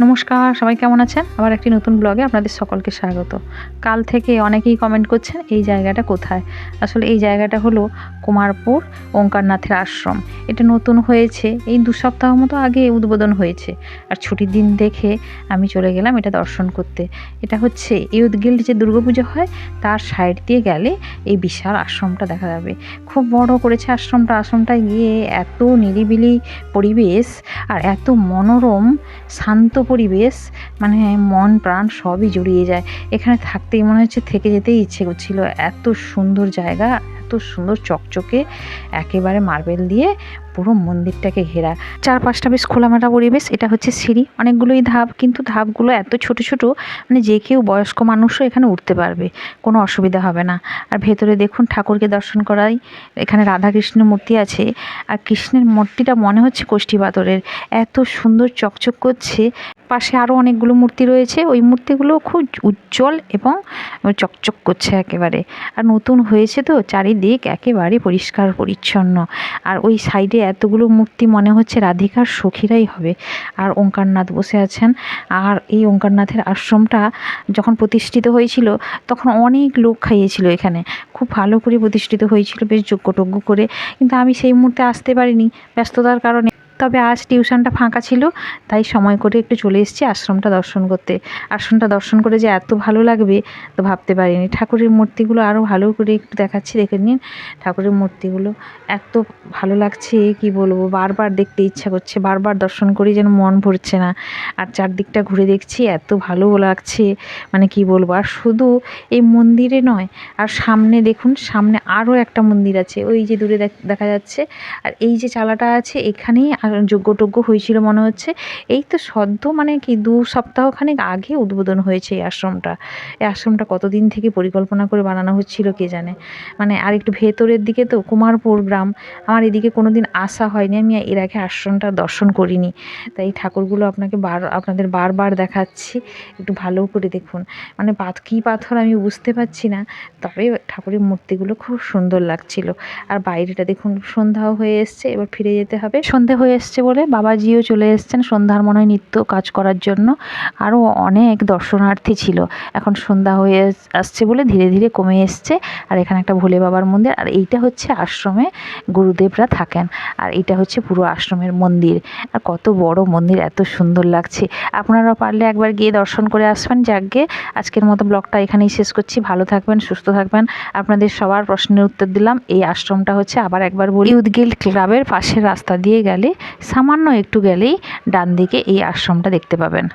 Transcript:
নমস্কার, সবাই কেমন আছেন? আবার একটি নতুন ব্লগে আপনাদের সকলকে স্বাগত। কাল থেকে অনেকেই কমেন্ট করছেন এই জায়গাটা কোথায়? আসলে এই জায়গাটা হলো কুমারপুর ওঙ্কারনাথের আশ্রম। এটা নতুন হয়েছে, এই ২ সপ্তাহ মতো আগে উদ্বোধন হয়েছে। আর ছুটির দিন দেখে আমি চলে গেলাম এটা দর্শন করতে। এটা হচ্ছে ইয়ুথ গিল্ড যে দুর্গাপুজো হয় তার সাইড দিয়ে গেলে এই বিশাল আশ্রমটা দেখা যাবে। খুব বড় করেছে আশ্রমটা। আশ্রমটায় গিয়ে এত নিরিবিলি পরিবেশ আর এত মনোরম শান্ত পরিবেশ, মানে মন প্রাণ সবই জুড়িয়ে যায়। এখানে থাকতেই মনে হচ্ছে থেকে যেতেই ইচ্ছে করছিল। এত সুন্দর জায়গা, এত সুন্দর চকচকে একেবারে মার্বেল দিয়ে পুরো মন্দিরটাকে ঘেরা। চারপাশটা বেশ খোলামেলা পরিবেশ। এটা হচ্ছে সিঁড়ি, অনেকগুলোই ধাপ, কিন্তু ধাপগুলো এত ছোট ছোট, মানে যে কেউ বয়স্ক মানুষও এখানে উঠতে পারবে, কোনো অসুবিধা হবে না। আর ভেতরে দেখুন ঠাকুরকে দর্শন করাই। এখানে রাধাকৃষ্ণের মূর্তি আছে, আর কৃষ্ণের মূর্তিটা মনে হচ্ছে কষ্টি পাথরের, এত সুন্দর চকচক করছে। পাশে আরও অনেকগুলো মূর্তি রয়েছে, ওই মূর্তিগুলো খুব উজ্জ্বল এবং চকচক করছে একেবারে। আর নতুন হয়েছে তো, চারিদিক একেবারে পরিষ্কার পরিচ্ছন্ন। আর ওই সাইডে এতগুলো মূর্তি মনে হচ্ছে রাধিকার সখীরাই হবে। আর ওঙ্কারনাথ বসে আছেন। আর এই ওঙ্কারনাথের আশ্রমটা যখন প্রতিষ্ঠিত হয়েছিল তখন অনেক লোক খাইয়েছিল এখানে, খুব ভালো করে প্রতিষ্ঠিত হয়েছিল, বেশ যজ্ঞ করে। কিন্তু আমি সেই মুহূর্তে আসতে পারিনি ব্যস্ততার কারণে। তবে আজ টিউশনটা ফাঁকা ছিল, তাই সময় করে একটু চলে এসেছি আশ্রমটা দর্শন করতে। আশ্রমটা দর্শন করে যে এত ভালো লাগবে তো ভাবতে পারিনি। ঠাকুরের মূর্তিগুলো আরও ভালো করে একটু দেখাচ্ছি, দেখে নিন। ঠাকুরের মূর্তিগুলো এত ভালো লাগছে কি বলবো, বারবার দেখতে ইচ্ছা করছে, বারবার দর্শন করি যেন মন ভরছে না। আর চারদিকটা ঘুরে দেখছি, এত ভালো লাগছে, মানে কি বলবো। আর শুধু এই মন্দিরে নয়, আর সামনে দেখুন, সামনে আরও একটা মন্দির আছে, ওই যে দূরে দেখা যাচ্ছে। আর এই যে চালাটা আছে, এখানেই যজ্ঞ হয়েছিল মনে হচ্ছে। এই তো সদ্য, মানে কি ২ সপ্তাহখানেক আগে উদ্বোধন হয়েছে এই আশ্রমটা। এই আশ্রমটা কতদিন থেকে পরিকল্পনা করে বানানো হচ্ছিল কে জানে। মানে আর একটু ভেতরের দিকে তো কুমারপুর গ্রাম, আমার এদিকে কোনো দিন আসা হয়নি, আমি এর আগে আশ্রমটা দর্শন করিনি। তাই ঠাকুরগুলো আপনাদের বারবার দেখাচ্ছি, একটু ভালো করে দেখুন। মানে কী পাথর আমি বুঝতে পারছি না, তবে ঠাকুরের মূর্তিগুলো খুব সুন্দর লাগছিল। আর বাইরেটা দেখুন, সন্ধ্যাও হয়ে এসছে, এবার ফিরে যেতে হবে। সন্ধে হয়ে এসছে বলে বাবাজিও চলে এসছেন সন্ধ্যার মনে হয় নিত্য কাজ করার জন্য। আরও অনেক দর্শনার্থী ছিল, এখন সন্ধ্যা হয়ে আসছে বলে ধীরে ধীরে কমে এসছে। আর এখানে একটা ভোলে বাবার মন্দির, আর এইটা হচ্ছে আশ্রমে গুরুদেবরা থাকেন। আর এটা হচ্ছে পুরো আশ্রমের মন্দির। আর কত বড় মন্দির, এত সুন্দর লাগছে। আপনারা পারলে একবার গিয়ে দর্শন করে আসবেন। যাকগে, আজকের মতো ব্লগটা এখানেই শেষ করছি। ভালো থাকবেন, সুস্থ থাকবেন। আপনাদের সবার প্রশ্নের উত্তর দিলাম। এই আশ্রমটা হচ্ছে, আবার একবার বলি, ইয়ুথ গিল্ড ক্লাবের পাশের রাস্তা দিয়ে গেলে, সামান্য একটু গেলেই ডান দিকে এই আশ্রমটা দেখতে পাবেন।